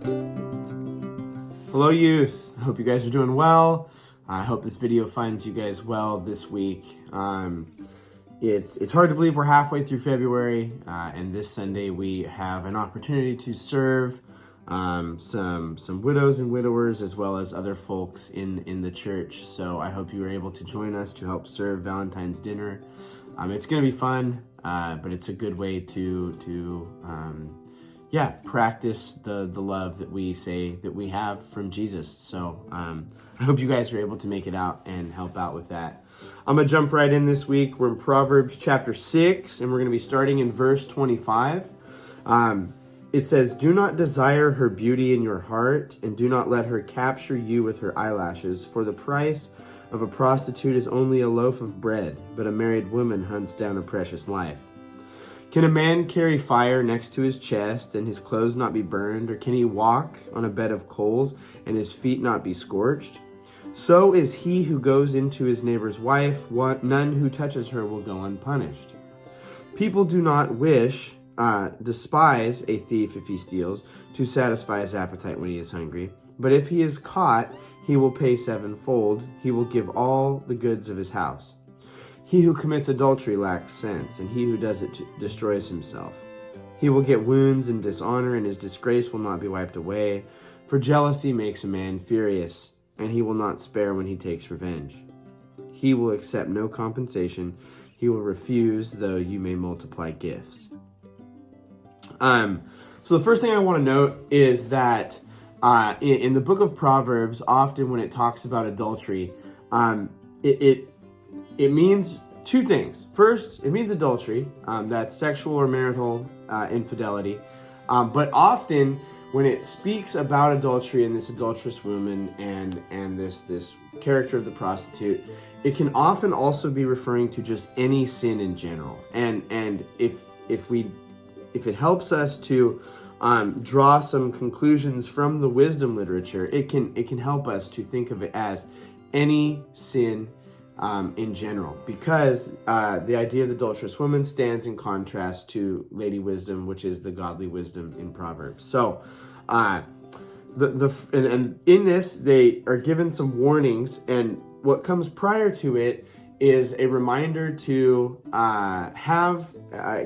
Hello youth, I hope you guys are doing well. I hope this video finds you guys well this week. It's hard to believe we're halfway through February, and this Sunday we have an opportunity to serve some widows and widowers as well as other folks in the church. So I hope you are able to join us to help serve Valentine's dinner. It's going to be fun, but it's a good way to practice the love that we say that we have from Jesus. So I hope you guys are able to make it out and help out with that. I'm going to jump right in this week. We're in Proverbs chapter 6, and we're going to be starting in verse 25. It says, "Do not desire her beauty in your heart, and do not let her capture you with her eyelashes, for the price of a prostitute is only a loaf of bread, but a married woman hunts down a precious life. Can a man carry fire next to his chest and his clothes not be burned? Or can he walk on a bed of coals and his feet not be scorched? So is he who goes into his neighbor's wife. None who touches her will go unpunished. People do not despise a thief if he steals, to satisfy his appetite when he is hungry. But if he is caught, he will pay sevenfold. He will give all the goods of his house. He who commits adultery lacks sense, and he who does it destroys himself. He will get wounds and dishonor, and his disgrace will not be wiped away. For jealousy makes a man furious, and he will not spare when he takes revenge. He will accept no compensation. He will refuse, though you may multiply gifts." So the first thing I want to note is that in the book of Proverbs, often when it talks about adultery, it means two things. First, it means adultery, that's sexual or marital infidelity. But often when it speaks about adultery and this adulterous woman and this character of the prostitute, it can often also be referring to just any sin in general. And if it helps us to draw some conclusions from the wisdom literature, it can help us to think of it as any sin in general, because the idea of the adulterous woman stands in contrast to Lady Wisdom, which is the godly wisdom in Proverbs. So and in this they are given some warnings, and what comes prior to it is a reminder to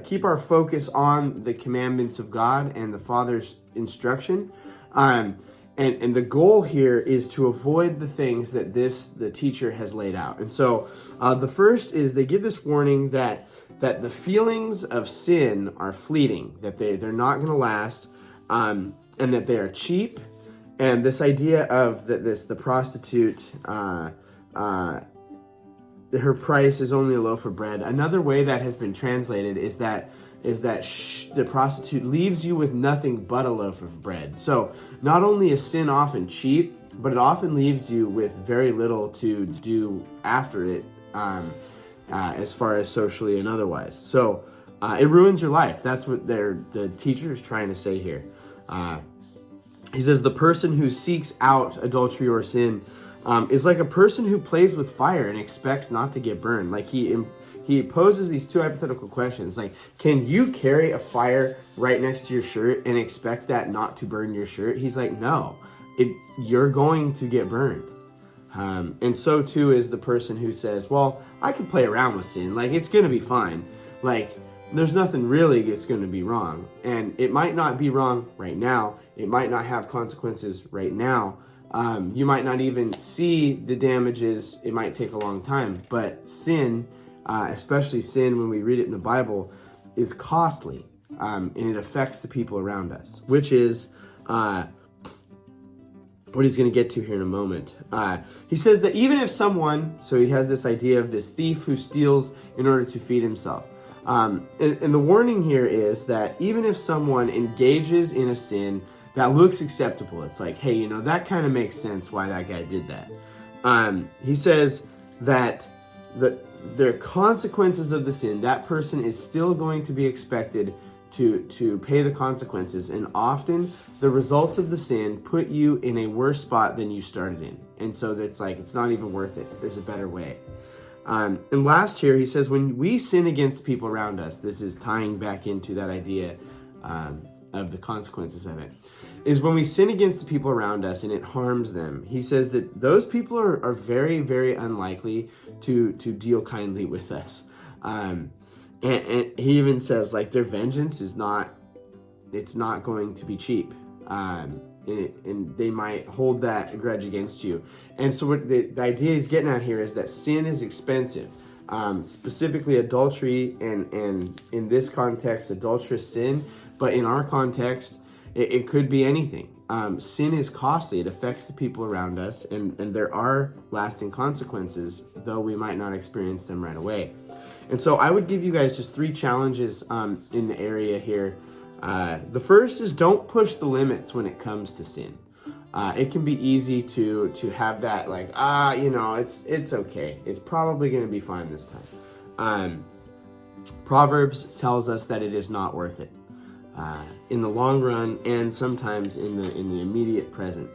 keep our focus on the commandments of God and the Father's instruction. And the goal here is to avoid the things that the teacher has laid out. And so the first is they give this warning that the feelings of sin are fleeting, that they're not going to last, and that they are cheap. And this idea of the prostitute, her price is only a loaf of bread. Another way that has been translated is that the prostitute leaves you with nothing but a loaf of bread. So not only is sin often cheap, but it often leaves you with very little to do after it, as far as socially and otherwise. So it ruins your life. That's what the teacher is trying to say here. He says the person who seeks out adultery or sin is like a person who plays with fire and expects not to get burned. Like he poses these two hypothetical questions, like, can you carry a fire right next to your shirt and expect that not to burn your shirt? He's like, no, you're going to get burned. And so too is the person who says, well, I can play around with sin. Like, it's going to be fine. Like, there's nothing really that's going to be wrong. And it might not be wrong right now. It might not have consequences right now. You might not even see the damages. It might take a long time. But sin, especially sin when we read it in the Bible, is costly. And it affects the people around us, which is what he's going to get to here in a moment. He says that even if someone, so he has this idea of this thief who steals in order to feed himself. And the warning here is that even if someone engages in a sin that looks acceptable, it's like, hey, that kind of makes sense why that guy did that. He says that the consequences of the sin, that person is still going to be expected to pay the consequences. And often the results of the sin put you in a worse spot than you started in. And so that's like, it's not even worth it. There's a better way. And last here, he says, when we sin against the people around us, this is tying back into that idea of the consequences of it. is when we sin against the people around us and it harms them. He says that those people are very, very unlikely to deal kindly with us. And he even says, like, their vengeance is not going to be cheap. And they might hold that grudge against you. And so what the idea he's getting at here is that sin is expensive. Specifically adultery, and in this context, adulterous sin. But in our context, it could be anything. Sin is costly. It affects the people around us, and there are lasting consequences, though we might not experience them right away. And so I would give you guys just 3 challenges in the area here. The first is, don't push the limits when it comes to sin. It can be easy to have that, like, it's okay. It's probably going to be fine this time. Proverbs tells us that it is not worth it. In the long run, and sometimes in the immediate present.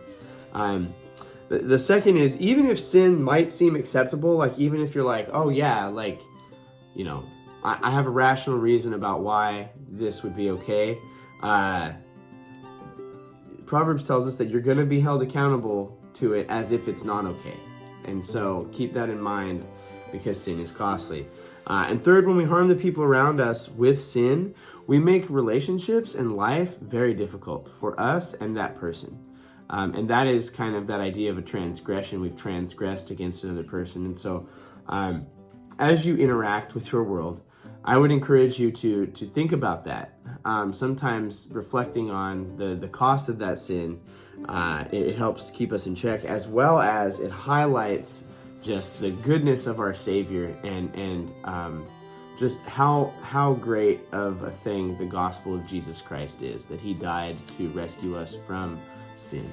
The second is, even if sin might seem acceptable, like even if you're like, oh yeah, like, I have a rational reason about why this would be okay. Proverbs tells us that you're going to be held accountable to it as if it's not okay. And so keep that in mind, because sin is costly. And third, when we harm the people around us with sin, we make relationships and life very difficult for us and that person. And that is kind of that idea of a transgression. We've transgressed against another person. And so as you interact with your world, I would encourage you to think about that. Sometimes reflecting on the cost of that sin, it helps keep us in check, as well as it highlights just the goodness of our Savior and just how great of a thing the gospel of Jesus Christ is, that he died to rescue us from sin.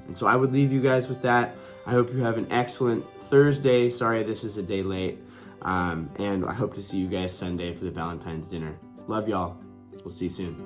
And so I would leave you guys with that. I hope you have an excellent Thursday. Sorry this is a day late. And I hope to see you guys Sunday for the Valentine's dinner. Love y'all. We'll see you soon.